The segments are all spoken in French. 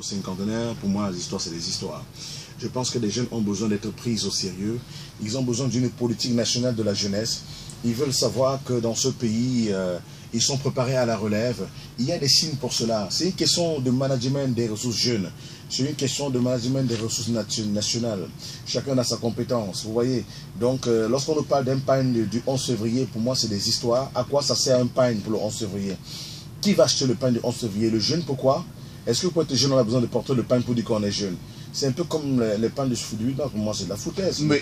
cinquantenaire, pour moi, les histoires, c'est des histoires. Je pense que les jeunes ont besoin d'être pris au sérieux. Ils ont besoin d'une politique nationale de la jeunesse. Ils veulent savoir que dans ce pays, ils sont préparés à la relève. Il y a des signes pour cela. C'est une question de management des ressources jeunes. C'est une question de management des ressources nationales. Chacun a sa compétence, vous voyez. Donc, lorsqu'on nous parle d'un pain du 11 février, pour moi, c'est des histoires. À quoi ça sert un pain pour le 11 février? Qui va acheter le pain du 11 février? Le jeune, pourquoi? Est-ce que pour être jeune, on a besoin de porter le pain pour dire qu'on est jeune? C'est un peu comme les pains du 8 mars. Pour moi, c'est de la foutaise. Mais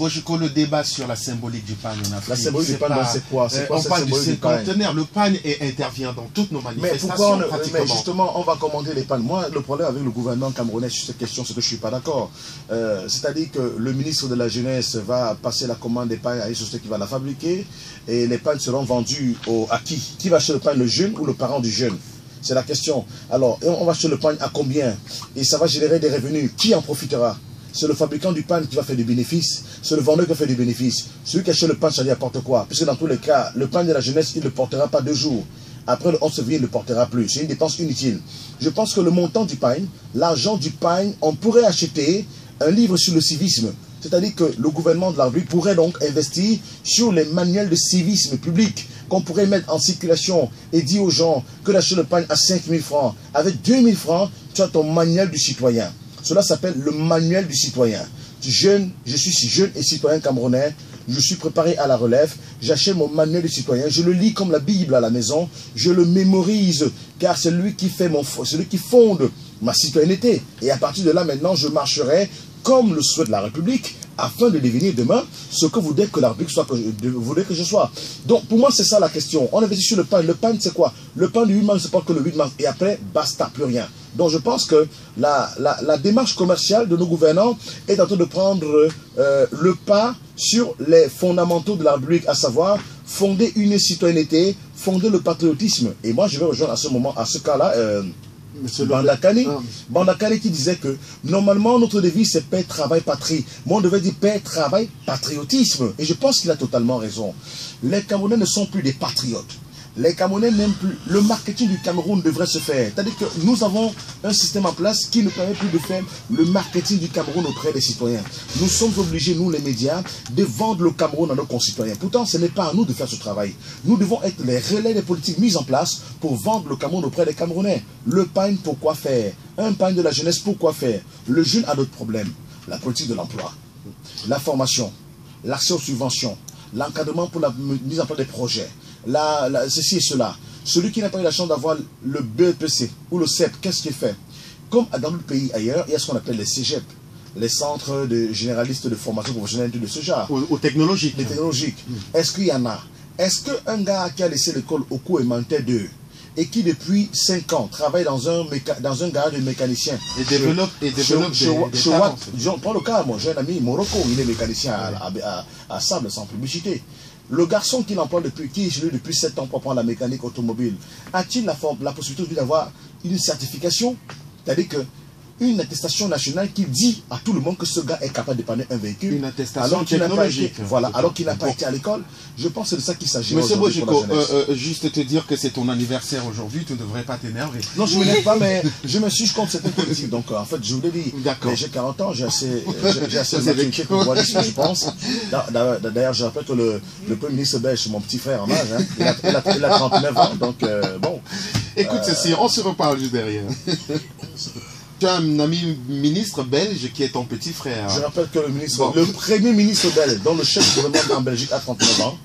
moi, je connais le débat sur la symbolique du pain en Afrique. La symbolique du pain, c'est quoi? On parle du cinquantenaire. Le pain intervient dans toutes nos manifestations. Mais justement, on va commander les pains. Moi, le problème avec le gouvernement camerounais sur cette question, c'est que je ne suis pas d'accord. C'est-à-dire que le ministre de la Jeunesse va passer la commande des pains à une société qui va la fabriquer. Et les pains seront vendus à qui? Qui va acheter le pain, le jeune ou le parent du jeune? C'est la question. Alors, on va acheter le pain à combien? Et ça va générer des revenus. Qui en profitera? C'est le fabricant du pain qui va faire du bénéfice. C'est le vendeur qui va faire du bénéfice. Celui qui achète le pain, ça lui apporte quoi? Puisque dans tous les cas, le pain de la jeunesse, il ne le portera pas 2 jours. Après le 11 février, il ne le portera plus. C'est une dépense inutile. Je pense que le montant du pain, l'argent du pain, on pourrait acheter un livre sur le civisme. C'est-à-dire que le gouvernement de la République pourrait donc investir sur les manuels de civisme public qu'on pourrait mettre en circulation et dire aux gens que d'acheter le pain à 5 000 francs. Avec 2 000 francs, tu as ton manuel du citoyen. Cela s'appelle le manuel du citoyen. Je suis si jeune et citoyen camerounais, je suis préparé à la relève, j'achète mon manuel du citoyen, je le lis comme la Bible à la maison, je le mémorise, car c'est lui qui fonde ma citoyenneté. Et à partir de là, maintenant, je marcherai comme le souhait de la République, afin de devenir demain ce que voudrait que la République voudrait que je sois. Donc, pour moi, c'est ça la question. On investit sur le pain. Le pain, c'est quoi? Le pain du 8 mars ne se porte que le 8 mars. Et après, basta, plus rien. Donc, je pense que la démarche commerciale de nos gouvernants est en train de prendre le pas sur les fondamentaux de la République, à savoir fonder une citoyenneté, fonder le patriotisme. Et moi, je vais rejoindre à ce moment, à ce cas-là, Bandakane qui disait que normalement notre devise c'est paix, travail, patrie. Moi on devait dire paix, travail, patriotisme. Et je pense qu'il a totalement raison. Les Camerounais ne sont plus des patriotes. Les Camerounais n'aiment plus. Le marketing du Cameroun devrait se faire. C'est-à-dire que nous avons un système en place qui ne permet plus de faire le marketing du Cameroun auprès des citoyens. Nous sommes obligés, nous les médias, de vendre le Cameroun à nos concitoyens. Pourtant, ce n'est pas à nous de faire ce travail. Nous devons être les relais des politiques mises en place pour vendre le Cameroun auprès des Camerounais. Le pain, pourquoi faire? Un pain de la jeunesse, pourquoi faire? Le jeune a d'autres problèmes. La politique de l'emploi, la formation, l'accès aux subventions, l'encadrement pour la mise en place des projets. Ceci et cela. Celui qui n'a pas eu la chance d'avoir le BEPC ou le CEP, qu'est-ce qu'il fait? Comme dans d'autres pays ailleurs, il y a ce qu'on appelle les CEGEP, les centres de généralistes de formation professionnelle de ce genre. Ou technologiques. Les technologiques. Est-ce qu'il y en a? Est-ce qu'un gars qui a laissé l'école au cours élémentaire 2 et qui depuis 5 ans travaille dans un garage de mécanicien et développe prends le cas, moi j'ai un ami Morocco, il est mécanicien à Sable, sans publicité. Le garçon qui l'emploie qui est chez lui depuis 7 ans pour prendre la mécanique automobile, a-t-il la possibilité d'avoir une certification? C'est-à-dire que une attestation nationale qui dit à tout le monde que ce gars est capable de dépanner un véhicule. Une attestation technologique. Alors qu'il n'a pas été à l'école. Je pense que c'est de ça qu'il s'agit. Monsieur Bojiko, juste te dire que c'est ton anniversaire aujourd'hui, tu ne devrais pas t'énerver. Non, je ne m'énerve pas, mais je me suis contre cette politique. Donc, en fait, je vous l'ai dit, j'ai 40 ans, j'ai assez de maturité pour voir ce que je pense. D'ailleurs, je rappelle que le Premier ministre belge, c'est mon petit frère en âge. Hein. Il a 39 ans, donc bon. Écoute ceci, on se reparle juste derrière. Tu as un ami ministre belge qui est ton petit frère. Je rappelle que le premier ministre belge, dont le chef du gouvernement en Belgique a 39 ans,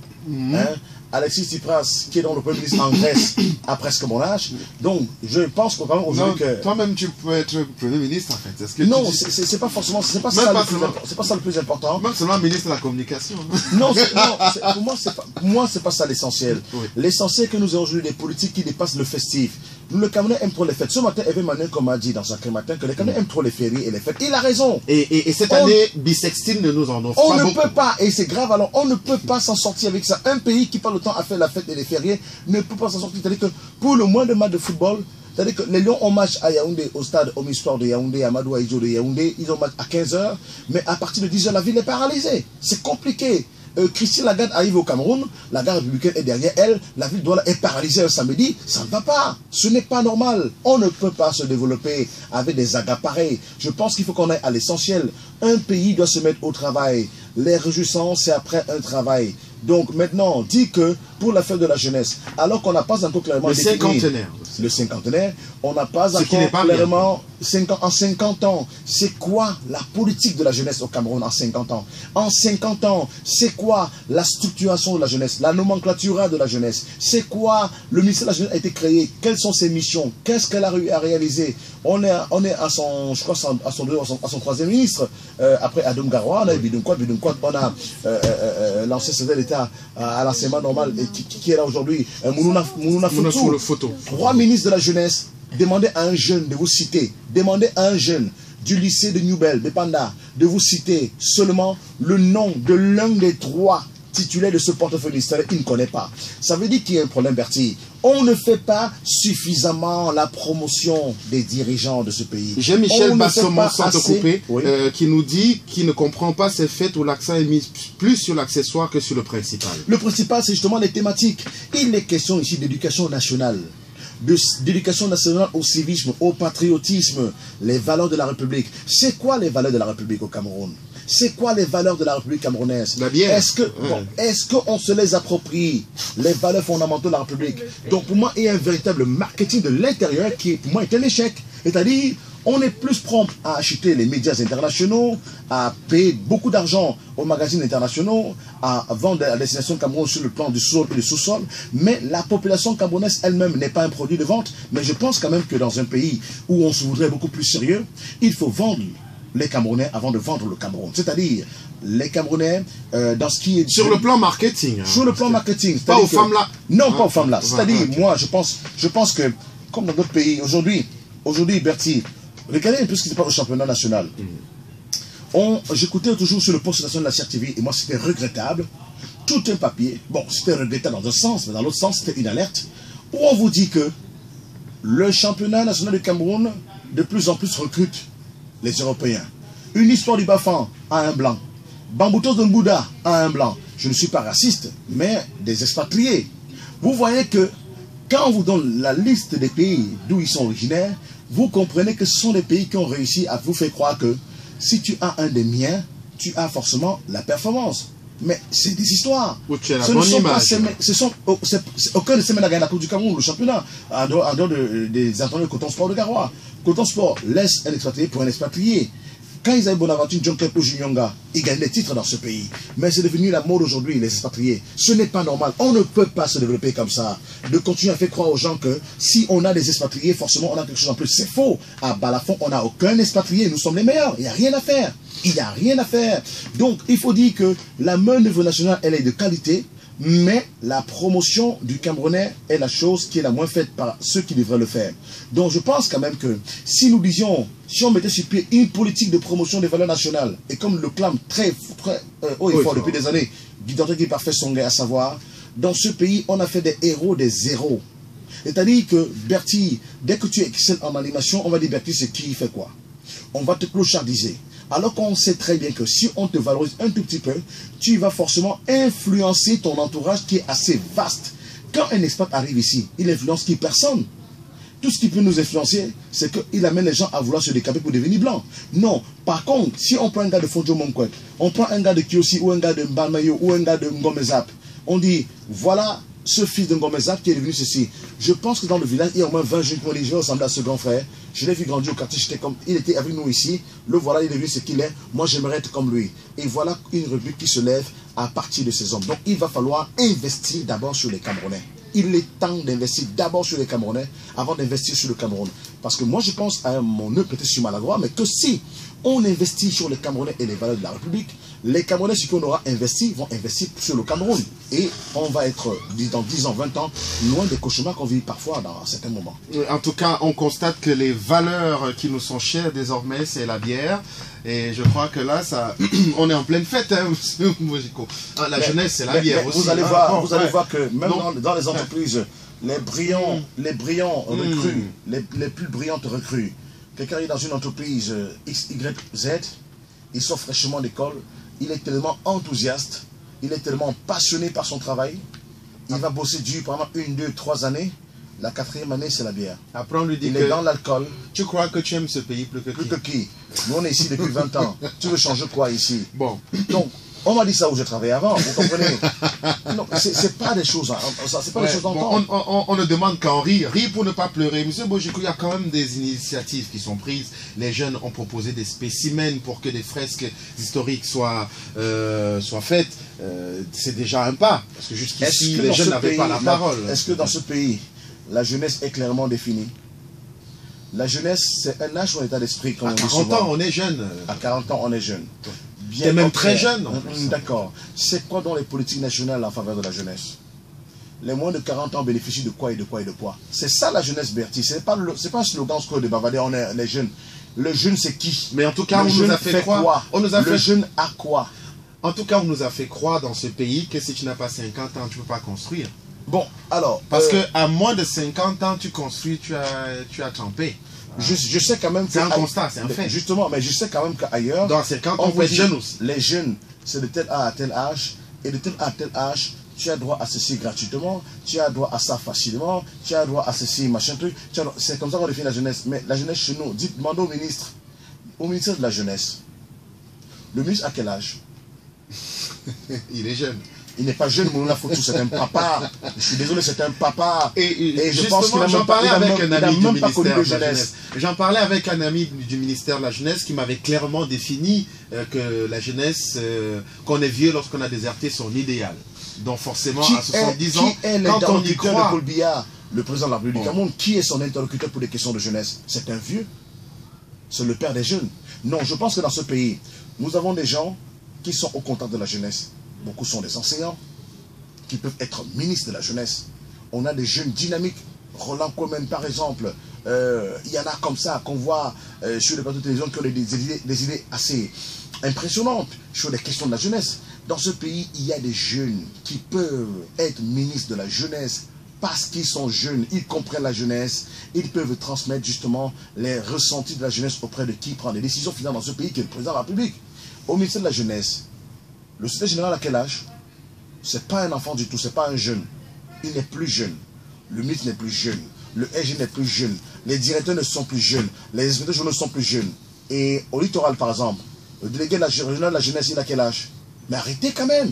Alexis Tsipras, qui est dans le premier ministre en Grèce, a presque mon âge. Donc, je pense qu'au aujourd'hui que... Toi-même, tu peux être premier ministre, en fait. Que non, c'est pas forcément... C'est pas ça le plus important. Même seulement ministre de la communication. Non, pour moi, c'est pas ça l'essentiel. Oui. L'essentiel, que nous avons aujourd'hui des politiques qui dépassent le festif. Le Camerounais aime trop les fêtes. Ce matin, Eve Manuel, comme a dit dans sa matin, que les Camerounais aiment trop les fériés et les fêtes. Il a raison. Et cette année, Bissextile ne nous en offre pas beaucoup. On ne peut pas, et c'est grave, alors on ne peut pas s'en sortir avec ça. Un pays qui parle autant à faire la fête et les fériés ne peut pas s'en sortir. C'est-à-dire que pour le moins de matchs de football, c'est-à-dire que les Lions ont match à Yaoundé, au stade Omistoire de Yaoundé, à Madou Aïdjo de Yaoundé, ils ont match à 15 h, mais à partir de 10 h, la ville est paralysée. C'est compliqué. Christine Lagarde arrive au Cameroun, la gare républicaine est derrière elle, la ville de Douala est paralysée un samedi, ça ne va pas. Ce n'est pas normal. On ne peut pas se développer avec des agas pareils. Je pense qu'il faut qu'on aille à l'essentiel. Un pays doit se mettre au travail. Les réjouissances, c'est après un travail. Donc maintenant, on dit que pour la fête de la jeunesse, alors qu'on n'a pas encore clairement défini le cinquantenaire, on n'a pas encore clairement en 50 ans, c'est quoi la politique de la jeunesse au Cameroun en 50 ans? En 50 ans, c'est quoi la structuration de la jeunesse, la nomenclature de la jeunesse? C'est quoi le ministère de la jeunesse a été créé? Quelles sont ses missions? Qu'est-ce qu'elle a réalisé? On est à son, je crois, à son troisième ministre. Après Adam Garoua, on a eu Bidunkwat, on a l'ancien secrétaire d'État à l'enseignement normal qui est là aujourd'hui, Mounouna Photo. 3 ministres de la jeunesse. Demandez à un jeune de vous citer, demandez à un jeune du lycée de Newbel, de Panda, de vous citer seulement le nom de l'un des 3 titulaires de ce portefeuille ministériel. Il ne connaît pas. Ça veut dire qu'il y a un problème, Bertie. On ne fait pas suffisamment la promotion des dirigeants de ce pays. J'ai Michel Bassomon Santocoupé qui nous dit qu'il ne comprend pas ces fêtes où l'accent est mis plus sur l'accessoire que sur le principal. Le principal, c'est justement les thématiques. Il est question ici d'éducation nationale. D'éducation nationale au civisme, au patriotisme, les valeurs de la République. C'est quoi les valeurs de la République au Cameroun? C'est quoi les valeurs de la République camerounaise? Est-ce qu'on se les approprie, les valeurs fondamentales de la République? Donc pour moi, il y a un véritable marketing de l'intérieur qui, pour moi, est un échec. C'est-à-dire, on est plus prompt à acheter les médias internationaux, à payer beaucoup d'argent aux magazines internationaux, à vendre à destination Cameroun sur le plan du sol et du sous-sol. Mais la population camerounaise elle-même n'est pas un produit de vente. Mais je pense quand même que dans un pays où on se voudrait beaucoup plus sérieux, il faut vendre les Camerounais avant de vendre le Cameroun. C'est-à-dire, les Camerounais, dans ce qui est... Sur le plan marketing. Sur le plan marketing. Pas aux femmes là. Non, pas aux femmes là. C'est-à-dire, moi, je pense que, comme dans d'autres pays, aujourd'hui, Bertie, regardez un peu ce qui se passe au championnat national. J'écoutais toujours sur le poste national de la CRTV, et moi, c'était regrettable. Tout un papier. Bon, c'était regrettable dans un sens, mais dans l'autre sens, c'était une alerte, où on vous dit que le championnat national du Cameroun, de plus en plus, recrute les Européens. Une histoire du Bafan à un blanc. Bamboutos de Mbouda à un blanc. Je ne suis pas raciste, mais des expatriés. Vous voyez que quand on vous donne la liste des pays d'où ils sont originaires, vous comprenez que ce sont des pays qui ont réussi à vous faire croire que si tu as un des miens, tu as forcément la performance. Mais c'est des histoires. Ce ne sont pas aucun de ces médailles à la Coupe du Cameroun, le championnat, en dehors des entraîneurs de Coton Sport de Garoua. Coton Sport laisse un expatrié pour un expatrié. Quand ils avaient Bonaventure, John Kempo, Juniorga, ils gagnent des titres dans ce pays. Mais c'est devenu la mode aujourd'hui, les expatriés. Ce n'est pas normal. On ne peut pas se développer comme ça. De continuer à faire croire aux gens que si on a des expatriés, forcément on a quelque chose en plus. C'est faux. À Balafon, on n'a aucun expatrié. Nous sommes les meilleurs. Il n'y a rien à faire. Il n'y a rien à faire. Donc, il faut dire que la main au niveau national, elle est de qualité. Mais la promotion du Camerounais est la chose qui est la moins faite par ceux qui devraient le faire. Donc je pense quand même que si nous disions, si on mettait sur pied une politique de promotion des valeurs nationales, et comme le clame très haut et fort depuis des années, Guy qui parfait son gars, à savoir, dans ce pays, on a fait des héros des zéros. C'est-à-dire que Bertie, dès que tu excelles en animation, on va dire Bertie, c'est qui fait quoi? On va te clochardiser. Alors qu'on sait très bien que si on te valorise un tout petit peu, tu vas forcément influencer ton entourage qui est assez vaste. Quand un expat arrive ici, il influence qui? Personne. Tout ce qui peut nous influencer, c'est qu'il amène les gens à vouloir se décaper pour devenir blanc. Non. Par contre, si on prend un gars de Fonjo Monkwet, on prend un gars de Kiosi ou un gars de Mbamayo ou un gars de Ngomezap, on dit, voilà ce fils de Ngomezap qui est devenu ceci. Je pense que dans le village, il y a au moins 20 jeunes qui ont dit, je vais ressembler à ce grand frère. Je l'ai vu grandir au quartier, il était avec nous ici. Le voilà, il est devenu ce qu'il est. Moi, j'aimerais être comme lui. Et voilà une république qui se lève à partir de ces hommes. Donc, il va falloir investir d'abord sur les Camerounais. Il est temps d'investir d'abord sur les Camerounais avant d'investir sur le Cameroun. Parce que moi, je pense à mon nœud peut-être sur Malagua, mais que si on investit sur les Camerounais et les valeurs de la République, les Camerounais, ce qu'on aura investi, vont investir sur le Cameroun. Et on va être, dans 10 ans, 20 ans, loin des cauchemars qu'on vit parfois dans certains moments. En tout cas, on constate que les valeurs qui nous sont chères désormais, c'est la bière. Et je crois que là, ça, on est en pleine fête, hein, la jeunesse, c'est la bière aussi. Vous allez voir que même dans les entreprises, les brillants recrues, les plus brillantes recrues, quelqu'un est dans une entreprise X, Y, Z, il sort fraîchement d'école, il est tellement enthousiaste, il est tellement passionné par son travail, il va bosser dur pendant 1, 2, 3 années. La 4e année, c'est la bière. Après, on lui dit il est dans l'alcool. Tu crois que tu aimes ce pays plus que qui? Plus que qui? Nous, on est ici depuis 20 ans. Tu veux changer quoi ici? Bon. Donc, on m'a dit ça où je travaillais avant, vous comprenez? Non, c'est pas des choses, hein. C'est pas des choses d'entendre. On ne demande qu'à en rire. Rire pour ne pas pleurer. Monsieur Bojiko, il y a quand même des initiatives qui sont prises. Les jeunes ont proposé des spécimens pour que des fresques historiques soient faites. C'est déjà un pas. Parce que jusqu'ici, les jeunes n'avaient pas la parole. Est-ce que dans ce pays, la jeunesse est clairement définie? La jeunesse, c'est un âge ou un état d'esprit. À 40 ans, on est jeune. À 40 ans, on est jeune. T'es même très jeune. D'accord. C'est quoi dans les politiques nationales en faveur de la jeunesse? Les moins de 40 ans bénéficient de quoi et de quoi et de quoi? C'est ça la jeunesse, Bertie. C'est pas un slogan de bavarder, on est les jeunes. Le jeune, c'est qui? Mais en tout cas, on nous a fait croire. Le jeune a quoi? En tout cas, on nous a fait croire dans ce pays que si tu n'as pas 50 ans, tu ne peux pas construire. Bon, alors... Parce qu'à moins de 50 ans, tu construis, tu as trempé. Je sais quand même que... C'est un constat, c'est un fait. Justement, mais je sais quand même qu'ailleurs... Dans 50 ans, on peut être jeune aussi. Les jeunes, c'est de tel âge à tel âge, et de tel à tel âge, tu as droit à ceci gratuitement, tu as droit à ça facilement, tu as droit à ceci, machin truc. C'est comme ça qu'on définit la jeunesse. Mais la jeunesse chez nous, demandez au ministère de la jeunesse. Le ministre à quel âge? Il est jeune. Il n'est pas jeune, Moulouna Foutou, c'est un papa. Je suis désolé, c'est un papa. Et je pense qu'il n'a même pas connu de jeunesse. J'en parlais avec un ami du ministère de la Jeunesse qui m'avait clairement défini que la jeunesse, qu'on est vieux lorsqu'on a déserté son idéal. Donc forcément, à 70 ans, quand on y croit... de Paul Biya, le président de la République du Cameroun, qui est son interlocuteur pour les questions de jeunesse? C'est un vieux. C'est le père des jeunes. Non, je pense que dans ce pays, nous avons des gens qui sont au contact de la jeunesse. Beaucoup sont des enseignants qui peuvent être ministres de la jeunesse. On a des jeunes dynamiques. Roland Comen, par exemple. Il y en a comme ça qu'on voit sur les plateaux de télévision qui ont des idées assez impressionnantes sur les questions de la jeunesse. Dans ce pays, il y a des jeunes qui peuvent être ministres de la jeunesse parce qu'ils sont jeunes, ils comprennent la jeunesse, ils peuvent transmettre justement les ressentis de la jeunesse auprès de qui prend les décisions finales dans ce pays, qui est le président de la République. Au ministère de la jeunesse, le secrétaire général à quel âge? C'est pas un enfant du tout, c'est pas un jeune. Il n'est plus jeune. Le ministre n'est plus jeune. Le SG n'est plus jeune. Les directeurs ne sont plus jeunes. Les inspecteurs généraux ne sont plus jeunes. Et au littoral, par exemple, le délégué de la régionale de la jeunesse, il a quel âge? Mais arrêtez quand même.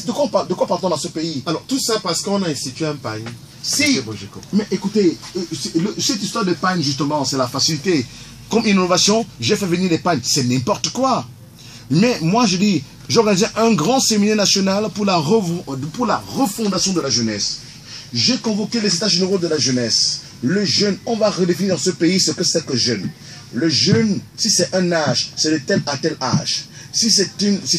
De quoi parle-t-on dans ce pays? Alors, tout ça parce qu'on a institué un pagne. Si, mais écoutez, cette histoire de pagne, justement, c'est la facilité. Comme innovation, j'ai fait venir les pagnes. C'est n'importe quoi. Mais moi, je dis, j'organisais un grand séminaire national pour la refondation de la jeunesse. J'ai convoqué les états généraux de la jeunesse. Le jeune, on va redéfinir dans ce pays ce que c'est que jeune. Le jeune, si c'est un âge, c'est de tel à tel âge. Si c'est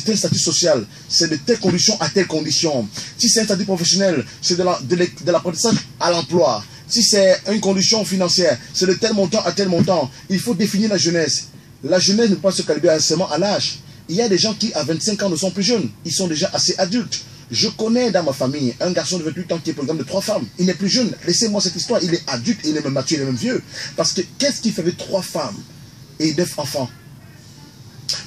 un statut social, c'est de telle condition à telle condition. Si c'est un statut professionnel, c'est de l'apprentissage à l'emploi. Si c'est une condition financière, c'est de tel montant à tel montant. Il faut définir la jeunesse. La jeunesse ne peut pas se calibrer seulement à l'âge. Il y a des gens qui, à 25 ans, ne sont plus jeunes. Ils sont déjà assez adultes. Je connais dans ma famille un garçon de 28 ans qui est polygame de 3 femmes. Il n'est plus jeune. Laissez-moi cette histoire. Il est adulte, il est même mature, il est même vieux. Parce que qu'est-ce qu'il fait avec 3 femmes et 9 enfants?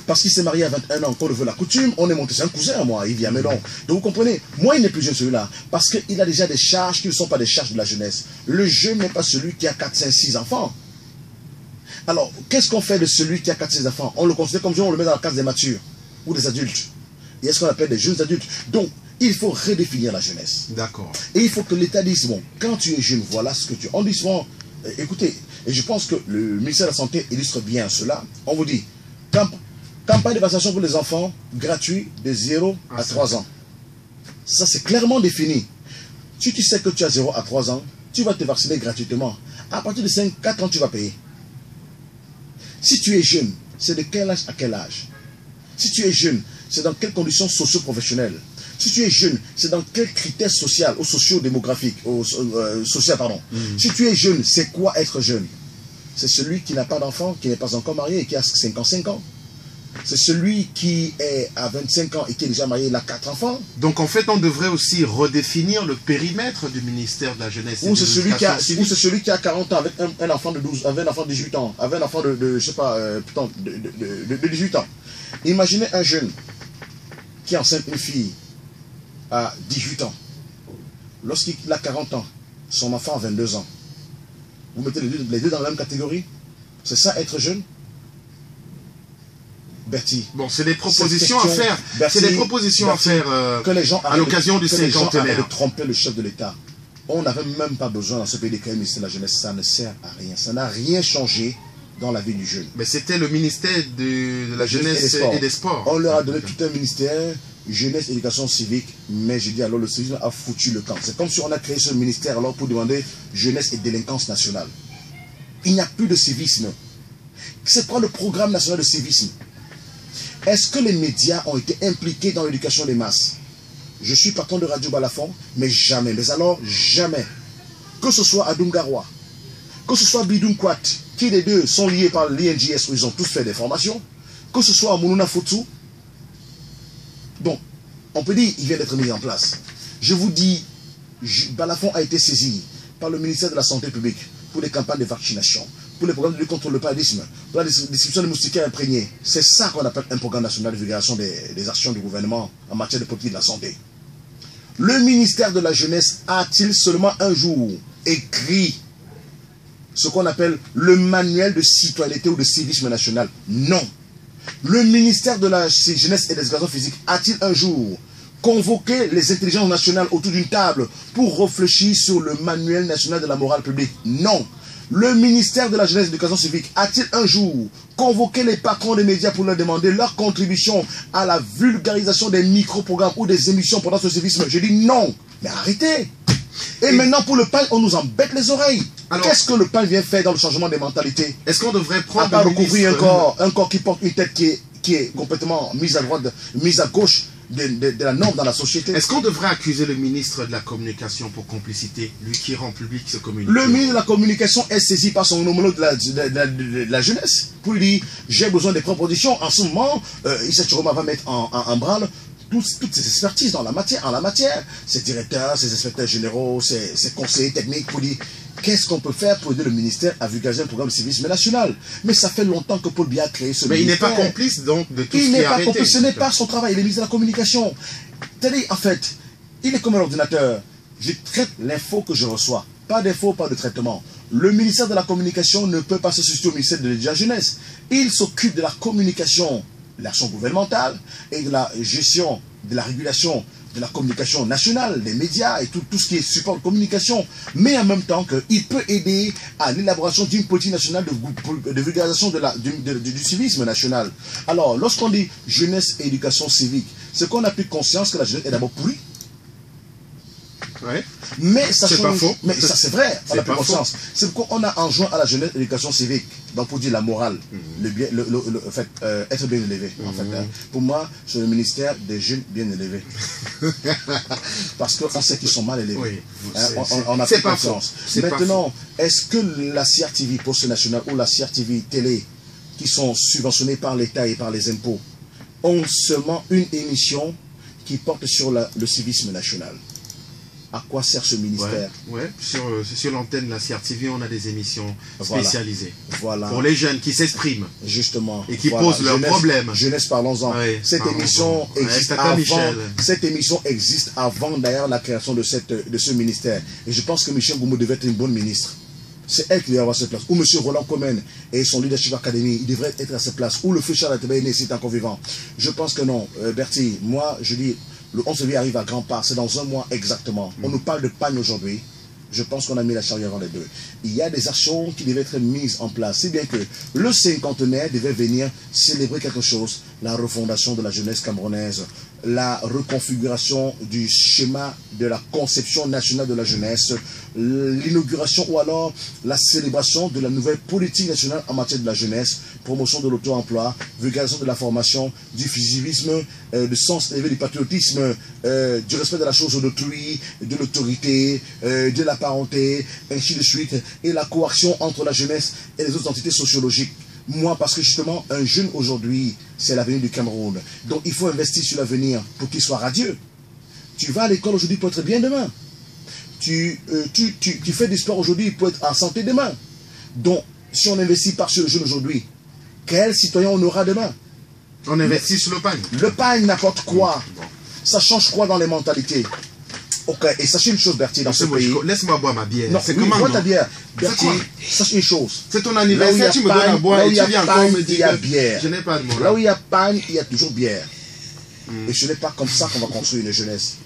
Parce qu'il s'est marié à 21 ans, qu'on le veut la coutume, on est monté, c'est un cousin à moi, il vient à Melon. Donc vous comprenez, moi il n'est plus jeune celui-là, parce qu'il a déjà des charges qui ne sont pas des charges de la jeunesse. Le jeune n'est pas celui qui a 4, 5, 6 enfants. Alors, qu'est-ce qu'on fait de celui qui a 4, 6 enfants? On le considère comme jeune, on le met dans la case des matures, ou des adultes. Et est-ce qu'on appelle des jeunes adultes? Donc, il faut redéfinir la jeunesse. D'accord. Et il faut que l'État dise, bon, quand tu es jeune, voilà ce que tu es. On dit souvent, écoutez, et je pense que le ministère de la Santé illustre bien cela, on vous dit, campagne de vaccination pour les enfants, gratuit de 0 à 3 ans. Ça, c'est clairement défini. Si tu sais que tu as 0 à 3 ans, tu vas te vacciner gratuitement. À partir de 5, 4 ans, tu vas payer. Si tu es jeune, c'est de quel âge à quel âge? Si tu es jeune, c'est dans quelles conditions socio-professionnelles? Si tu es jeune, c'est dans quels critères sociaux ou socio-démographiques, Si tu es jeune, c'est quoi être jeune? C'est celui qui n'a pas d'enfant, qui n'est pas encore marié et qui a 55 ans. C'est celui qui est à 25 ans et qui est déjà marié, il a 4 enfants. Donc en fait, on devrait aussi redéfinir le périmètre du ministère de la Jeunesse. Ou c'est celui qui a 40 ans avec un enfant de 12, avec un enfant de 18 ans, avec un enfant de je sais pas, de 18 ans. Imaginez un jeune qui enceinte une fille a 18 ans, lorsqu'il a 40 ans, son enfant a 22 ans, vous mettez les deux dans la même catégorie? C'est ça être jeune? Bertie. Bon, c'est des propositions à faire. C'est des propositions à faire à l'occasion du 50e. De tromper le chef de l'État. On n'avait même pas besoin dans ce pays de créer le ministère de la Jeunesse. Ça ne sert à rien. Ça n'a rien changé dans la vie du jeune. Mais c'était le ministère de la Jeunesse et des Sports. On leur a donné tout un ministère, Jeunesse, Éducation civique. Mais je dis alors, le civisme a foutu le camp. C'est comme si on a créé ce ministère alors pour demander Jeunesse et Délinquance nationale. Il n'y a plus de civisme. C'est quoi le programme national de civisme? Est-ce que les médias ont été impliqués dans l'éducation des masses? Je suis patron de Radio Balafon, mais jamais, mais alors jamais. Que ce soit à Dungaroua, que ce soit Bidoum Kwat, qui les deux sont liés par l'INJS où ils ont tous fait des formations, que ce soit à Mounouna Foutou. Bon, on peut dire qu'il vient d'être mis en place. Je vous dis, Balafon a été saisi par le ministère de la Santé publique pour les campagnes de vaccination, pour les programmes de lutte contre le paludisme, pour la distribution de moustiquaires imprégnés. C'est ça qu'on appelle un programme national de vulgarisation des actions du gouvernement en matière de politique de la santé. Le ministère de la Jeunesse a-t-il seulement un jour écrit ce qu'on appelle le manuel de citoyenneté ou de civisme national? Non. Le ministère de la Jeunesse et des Éducations physiques a-t-il un jour convoqué les intelligences nationales autour d'une table pour réfléchir sur le manuel national de la morale publique? Non. Le ministère de la Jeunesse et de l'Éducation civique a-t-il un jour convoqué les patrons des médias pour leur demander leur contribution à la vulgarisation des micro-programmes ou des émissions pendant ce civisme? Je dis non. Mais arrêtez. Et maintenant, pour le PAL, on nous embête les oreilles. Qu'est-ce que le PAL vient faire dans le changement des mentalités? Est-ce qu'on devrait prendre... À part recouvrir un corps qui porte une tête qui est complètement mise à droite, mise à gauche de la norme dans la société. Est-ce qu'on devrait accuser le ministre de la Communication pour complicité, lui qui rend public ce communiqué? Le ministre de la Communication est saisi par son homologue de la jeunesse pour lui dire j'ai besoin des propositions. En ce moment, Issa Chiroma va mettre en branle toutes ces expertises en la matière, ces directeurs, ces inspecteurs généraux, ces conseillers techniques pour dire qu'est-ce qu'on peut faire pour aider le ministère à vulgariser un programme de civisme national. Mais ça fait longtemps que Paul Biya a créé ce ministère. Mais il n'est pas complice donc de tout ce qui est arrêté. Il n'est pas complice, ce n'est pas son travail, il est ministre de la Communication. C'est-à-dire, en fait, il est comme un ordinateur. Je traite l'info que je reçois. Pas d'info, pas de traitement. Le ministère de la Communication ne peut pas se substituer au ministère de la Jeunesse. Il s'occupe de la communication, de l'action gouvernementale et de la gestion, de la régulation de la communication nationale, des médias et tout ce qui est support de communication, mais en même temps qu'il peut aider à l'élaboration d'une politique nationale de vulgarisation du civisme national. Alors, lorsqu'on dit jeunesse et éducation civique, c'est qu'on a pris conscience que la jeunesse est d'abord pourrie. Ouais. Mais ça c'est pas faux. Mais ça c'est vrai, on a pris conscience. C'est pourquoi on a enjoint à la jeunesse l'éducation civique, donc pour dire la morale, en fait, être bien élevé. En fait, hein. Pour moi, c'est le ministère des jeunes bien élevés. Parce qu'on sait qu'ils sont mal élevés. Oui. Hein, on a pris conscience. Maintenant, est-ce que la CRTV Poste Nationale ou la CRTV Télé, qui sont subventionnés par l'État et par les impôts, ont seulement une émission qui porte sur le civisme national? À quoi sert ce ministère? Ouais. Sur l'antenne de la CRTV, on a des émissions spécialisées. Voilà. Pour les jeunes qui s'expriment. Justement. Et qui posent leurs problèmes. Jeunesse, parlons-en. Ouais, cette émission existe avant d'ailleurs la création de ce ministère. Et je pense que Michel Goumou devait être une bonne ministre. C'est elle qui devait avoir cette place. Ou M. Roland Komen et son leadership académie, il devrait être à cette place. Ou le feu Charles Atebé est encore vivant. Je pense que non. Bertie, moi, je dis... Le 11 février arrive à grands pas, c'est dans un mois exactement. On nous parle de panne aujourd'hui. Je pense qu'on a mis la charrue avant les deux. Il y a des actions qui devaient être mises en place. C'est bien que le cinquantenaire devait venir célébrer quelque chose. La refondation de la jeunesse camerounaise, la reconfiguration du schéma de la conception nationale de la jeunesse, l'inauguration ou alors la célébration de la nouvelle politique nationale en matière de la jeunesse, promotion de l'auto-emploi, vulgarisation de la formation, du civisme, du sens élevé du patriotisme, du respect de la chose d'autrui, de l'autorité, de la parenté, ainsi de suite, et la coaction entre la jeunesse et les autres entités sociologiques. Moi, parce que justement, un jeune aujourd'hui, c'est l'avenir du Cameroun. Donc, il faut investir sur l'avenir pour qu'il soit radieux. Tu vas à l'école aujourd'hui pour être bien demain. Tu fais du sport aujourd'hui pour être en santé demain. Donc, si on investit par sur le jeune aujourd'hui, quel citoyen on aura demain? On investit sur le pagne. Le pagne n'importe quoi. Ça change quoi dans les mentalités? Ok, et sachez une chose, Bertie, dans ce pays... Laisse-moi boire ma bière. Non, c'est oui, comment, bois ta bière. Bertie, sachez une chose. C'est ton anniversaire, tu me donnes à boire et tu viens encore me dire que bière. Je n'ai pas de morale. Là où il y a pagne, il y a toujours bière. Et ce n'est pas comme ça qu'on va construire une jeunesse.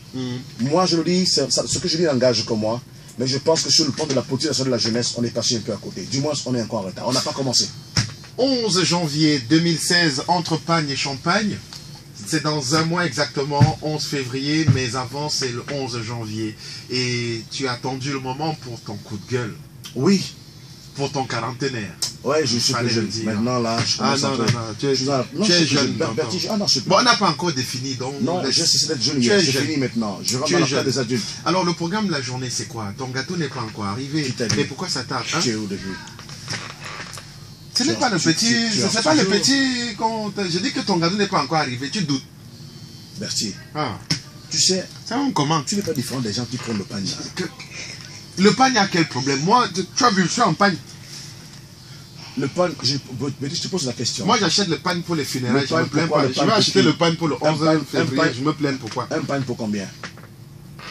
Moi, je le dis, ce que je dis n'engage que moi, mais je pense que sur le plan de la politique nationale de la jeunesse, on est passé un peu à côté. Du moins, on est encore en retard. On n'a pas commencé. 11 janvier 2016, entre Pagne et Champagne. C'est dans un mois exactement, 11 février, mais avant c'est le 11 janvier. Et tu as attendu le moment pour ton coup de gueule. Oui. Pour ton quarantenaire. Ouais, je suis plus jeune. Maintenant là, je commence non, tu es jeune. Bertie, non, bon, on n'a pas encore défini, donc... Non, je sais d'être jeune, c'est fini maintenant. Je rentre dans la phase des adultes. Alors, le programme de la journée, c'est quoi? Ton gâteau n'est pas encore arrivé. Mais pourquoi ça tarde, hein? Tu es où depuis? Ce n'est pas le petit... C'est pas le petit... Je dis que ton gâteau n'est pas encore arrivé, tu doutes. Bertie. Ah. Tu sais... Comment? Tu n'es pas différent des gens qui prennent le pagne. Le pagne a quel problème? Moi, tu as vu, je suis en pagne. Le pagne, je te pose la question. Moi, j'achète le pagne pour les funérailles, je me plains pas. Je vais acheter le pagne pour le 11 février, je me plains pourquoi? Un pagne pour combien?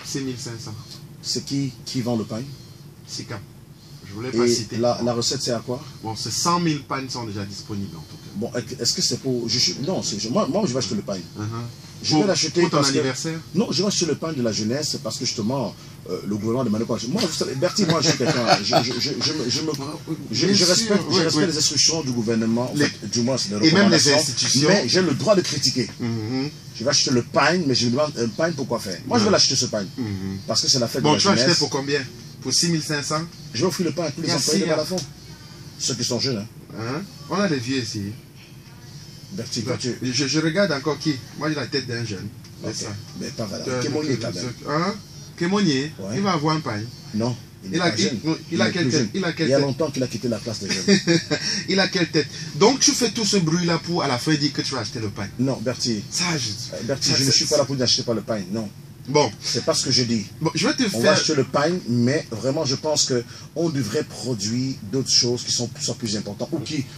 6500. C'est qui vend le pagne? Sika. Je voulais pas citer. La recette, c'est à quoi? Bon, c'est 100 000 pagnes sont déjà disponibles en tout cas. Bon, est-ce que c'est pour... Non, moi, je vais acheter le pagne. Je vais l'acheter pour ton anniversaire? Non, je vais acheter le pain de la jeunesse parce que justement, le gouvernement demande quoi. Moi, Bertie, moi, je suis quelqu'un. Je respecte les instructions du gouvernement, du moins, c'est et même les institutions. Mais j'ai le droit de critiquer. Je vais acheter le pain, mais je me demande un pain pour quoi faire. Moi, je vais l'acheter ce pain. Parce que c'est la fête de la jeunesse. Bon, tu vas acheter pour combien? Pour 6500? Je vais offrir le pain à tous les employés de Balafon. Ceux qui sont jeunes. On a des vieux ici. Bertie, je regarde encore qui? Moi, j'ai la tête d'un jeune. Okay. Ça. Mais pas valable. Kémonier, quand même. Kémonier, il va avoir un pain. Non. Il a quelle tête? Il y a longtemps qu'il a quitté la classe des jeunes. Il a quelle tête? Donc, tu fais tout ce bruit-là pour à la fin dire que tu vas acheter le pain. Non, Bertie. Bertie, je ne suis pas là pour acheter pas le pain. Non. Bon. C'est pas ce que je dis. Bon, je vais te on va acheter le pain, mais vraiment, je pense qu'on devrait produire d'autres choses qui sont plus importantes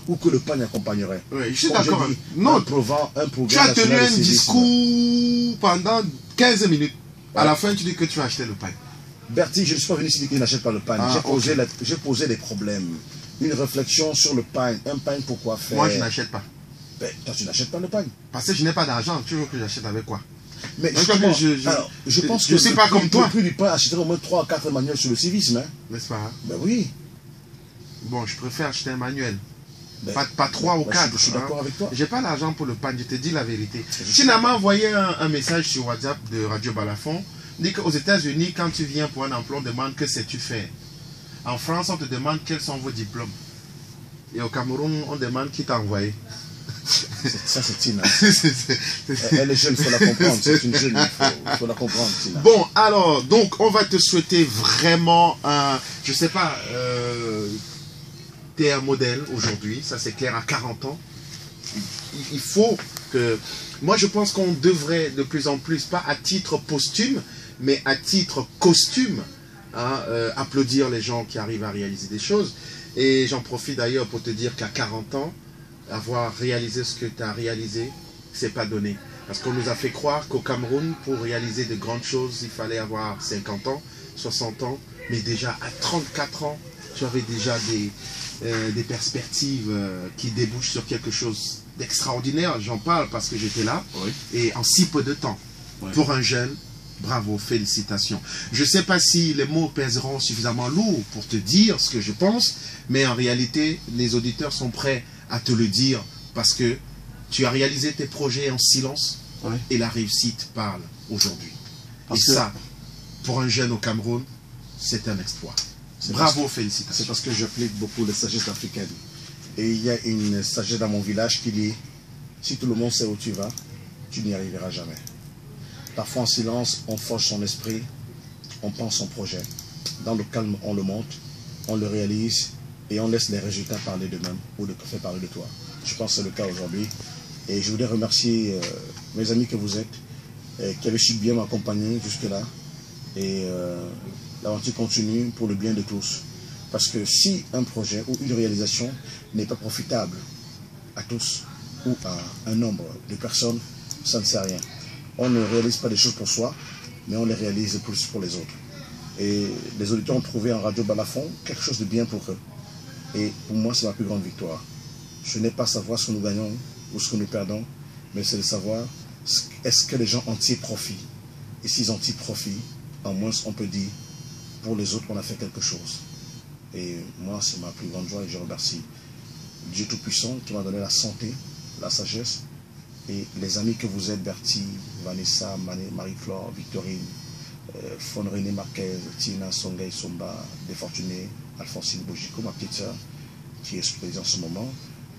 ou que le pain accompagnerait. Oui, je suis d'accord. Non, tu as tenu un discours pendant 15 minutes. À la fin, tu dis que tu vas acheter le pain. Bertie, je ne suis pas venu ici dire que je n'achète pas le pain. J'ai posé des problèmes. Une réflexion sur le pain. Un pain, pourquoi faire? Moi, je n'achète pas. Ben, toi, tu n'achètes pas le pain. Parce que je n'ai pas d'argent. Tu veux que j'achète avec quoi? Mais je pense que je sais pas comme toi. Le prix du pain achèterait au moins 3 à 4 manuels sur le civisme. Hein? N'est-ce pas? Ben oui. Bon, je préfère acheter un manuel. Pas 3 ou 4. Je suis d'accord avec toi. J'ai pas l'argent pour le pain, je te dis la vérité. Tu m'as envoyé un message sur WhatsApp de Radio Balafon. Dit qu'aux États-Unis, quand tu viens pour un emploi, on demande que sais-tu faire. En France, on te demande quels sont vos diplômes. Et au Cameroun, on demande qui t'a envoyé. Ça, c'est Tina. Elle est jeune, il faut la comprendre. C'est une jeune, il faut la comprendre, Tina. Bon, alors, donc, on va te souhaiter vraiment je sais pas, tu es un modèle aujourd'hui, ça c'est clair, à 40 ans. Il faut que... Moi, je pense qu'on devrait de plus en plus, pas à titre posthume, mais à titre costume, applaudir les gens qui arrivent à réaliser des choses. Et j'en profite d'ailleurs pour te dire qu'à 40 ans, avoir réalisé ce que tu as réalisé, c'est pas donné. Parce qu'on nous a fait croire qu'au Cameroun, pour réaliser de grandes choses, il fallait avoir 50 ans, 60 ans. Mais déjà, à 34 ans, tu avais déjà des perspectives qui débouchent sur quelque chose d'extraordinaire. J'en parle parce que j'étais là. Oui. Et en si peu de temps. Oui. Pour un jeune, bravo, félicitations. Je ne sais pas si les mots pèseront suffisamment lourd pour te dire ce que je pense, mais en réalité, les auditeurs sont prêts à te le dire parce que tu as réalisé tes projets en silence, oui, et la réussite parle aujourd'hui. Et ça, pour un jeune au Cameroun, c'est un exploit. Bravo, félicitations. C'est parce que j'applique beaucoup les sagesses africaines. Et il y a une sagesse dans mon village qui dit, si tout le monde sait où tu vas, tu n'y arriveras jamais. Parfois en silence, on forge son esprit, on pense son projet. Dans le calme, on le monte, on le réalise et on laisse les résultats parler d'eux-mêmes ou de faire parler de toi. Je pense que c'est le cas aujourd'hui. Et je voudrais remercier mes amis que vous êtes, qui avaient su bien m'accompagner jusque-là. Et l'aventure continue pour le bien de tous. Parce que si un projet ou une réalisation n'est pas profitable à tous ou à un nombre de personnes, ça ne sert à rien. on ne réalise pas des choses pour soi, mais on les réalise plus pour les autres. Et les auditeurs ont trouvé en Radio Balafon quelque chose de bien pour eux. Et pour moi, c'est ma plus grande victoire. Ce n'est pas savoir ce que nous gagnons ou ce que nous perdons, mais c'est de savoir est-ce que les gens en tirent profit. Et s'ils en tirent profit, au moins on peut dire, pour les autres, on a fait quelque chose. Et moi, c'est ma plus grande joie et je remercie Dieu Tout-Puissant qui m'a donné la santé, la sagesse et les amis que vous êtes, Bertie, Vanessa, Marie-Flore, Victorine, René Marquez, Tina, Songay, Somba, Desfortunés, Alphonsine Bojico, ma petite soeur, qui est hospitalisée en ce moment,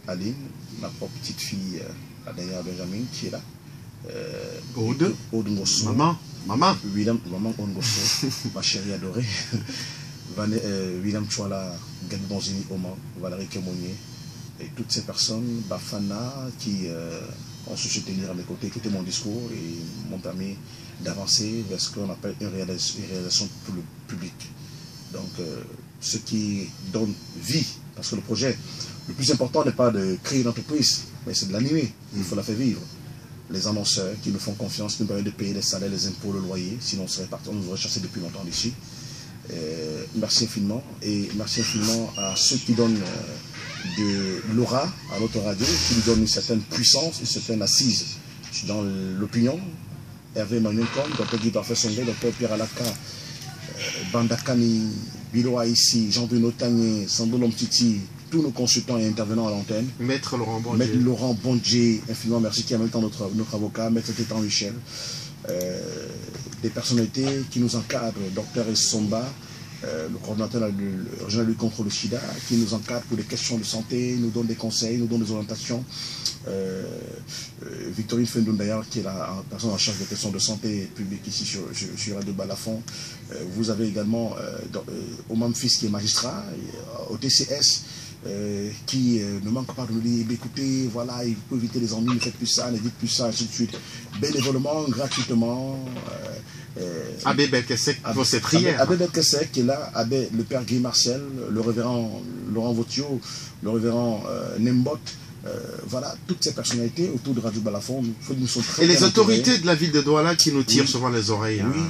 Aline, ma propre petite fille, la dernière Benjamin, qui est là. Aude Ngosso. Maman. Maman Aude Ngosso, ma chérie adorée. William Chouala, Gabi Bonzini, Oman, Valérie Kemonier, et toutes ces personnes, Bafana, qui ont su se tenir à mes côtés, écouter mon discours et m'ont permis d'avancer vers ce qu'on appelle une réalisation pour le public. Donc, ce qui donne vie, parce que le projet, le plus important n'est pas de créer une entreprise, mais c'est de l'animer, il faut la faire vivre. Les annonceurs qui nous font confiance, qui nous permettent de payer les salaires, les impôts, le loyer, sinon on serait parti, on nous aurait chassé depuis longtemps d'ici. Merci infiniment, et merci infiniment à ceux qui donnent de l'aura à notre radio, qui lui donnent une certaine puissance, une certaine assise dans l'opinion. Hervé Manuel Com, Dr Guy Parfait-Songay, Dr Pierre Alaka, Bandakani, Biloa ici, Jean-Bruno Tagné, Sandro Lomtiti, tous nos consultants et intervenants à l'antenne. Maître Laurent Bondje. Maître Laurent Bondje, infiniment merci, qui est en même temps notre avocat, Maître Tétan Michel. Des personnalités qui nous encadrent, Dr Essomba, le coordinateur régional de lutte contre le sida, qui nous encadre pour des questions de santé, nous donne des conseils, nous donne des orientations. Victorine Fendoun d'ailleurs, qui est la personne en charge des questions de santé publique ici sur Radio Balafon. Vous avez également Oman Fils qui est magistrat, au TCS, qui ne manque pas de nous dire, écoutez, voilà, il faut éviter les ennuis, ne faites plus ça, ne dites plus ça, ainsi de suite. Bénévolement, gratuitement. Abbé Belkesek pour ses prières. Abbé Belkesek qui est là, le père Guy Marcel, le révérend Laurent Vautiot, le révérend Nembot. Voilà, toutes ces personnalités autour de Radio Balafon, nous sont très. Et les autorités de la ville de Douala qui nous tirent souvent les oreilles. Oui,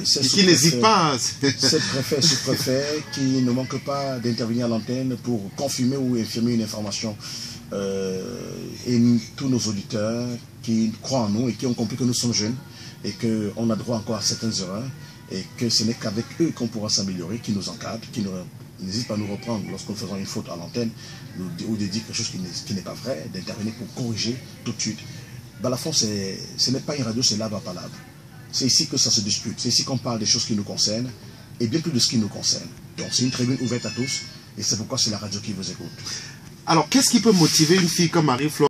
et qui n'hésitent pas. C'est préfet, sous-préfet, qui ne manque pas d'intervenir à l'antenne pour confirmer ou infirmer une information. Et tous nos auditeurs qui croient en nous et qui ont compris que nous sommes jeunes et qu'on a droit encore à certaines erreurs et que ce n'est qu'avec eux qu'on pourra s'améliorer, qui nous encadrent, qui n'hésitent pas à nous reprendre lorsque nous faisons une faute à l'antenne ou de dire quelque chose qui n'est pas vrai, d'intervenir pour corriger tout de suite. Balafon, ce n'est pas une radio, c'est lave à palabre. C'est ici que ça se dispute, c'est ici qu'on parle des choses qui nous concernent et bien plus de ce qui nous concerne. Donc c'est une tribune ouverte à tous et c'est pourquoi c'est la radio qui vous écoute. Alors qu'est-ce qui peut motiver une fille comme Marie-Flore